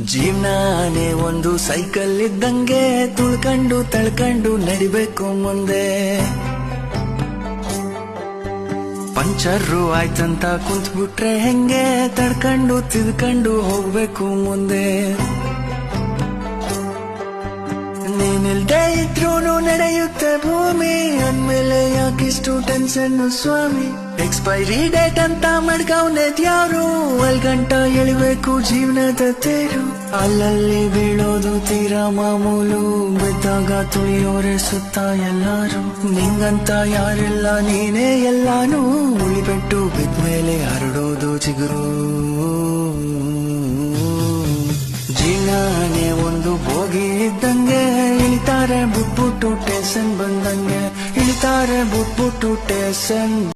ಜೀವನಾನೇ ಒಂದು ಸೈಕಲ್ ಇದ್ದಂಗೆ ತುಳ್ಕೊಂಡು ತಳ್ಕೊಂಡು ನಡಿಬೇಕು ಮುಂದೆ. ಪಂಚರ್ರು ಆಯ್ತಂತ ಕುಂತ್ಬಿಟ್ರೆ ಹೆಂಗೆ ತಡ್ಕೊಂಡು ತಿದ್ಕೊಂಡು ಹೋಗ್ಬೇಕು ಮುಂದೆ. ನೀನಿಲ್ದೇ ಇದ್ರೂನು ನಡೆಯುತ್ತೆ ಭೂಮಿ, ಅಂದ್ಮೇಲೆ ಯಾಕಿಷ್ಟು ಟೆನ್ಷನ್ ಸ್ವಾಮಿ. ಎಕ್ಸ್ಪೈರಿ ಡೇಟ್ ಅಂತ ಮಡ್ಗವ್ನೆದ್ಯಾರು, ಅಲ್ಗಂಟ ಎಳಿಬೇಕು ಜೀವನದ ತೇರು. ಅಲ್ಲಲ್ಲಿ ಬೀಳೋದು ತೀರಾ ಮಾಮೂಲು, ಬಿದ್ದಾಗ ತುಳಿಯೋರೆ ಸುತ್ತ ಎಲ್ಲಾರು. ನಿಂಗಂತ ಯಾರೆಲ್ಲ ನೀನೇ ಎಲ್ಲಾನು, ಉಳಿಬಿಟ್ಟು ಬಿದ್ಮೇಲೆ ಹರಡೋದು ಚಿಗುರು. ಜೀವನಾನೇ ಒಂದು ಬೋಗಿ ಇದ್ದಂಗೆ, ಇಳಿತಾರೆ ಬುಟ್ಬುಟ್ಟು ಟೇಷನ್ ಬಂದಂಗೆ, ಇಳಿತಾರೆ ಬುಟ್ಬುಟ್ಟು ಟೇಷನ್.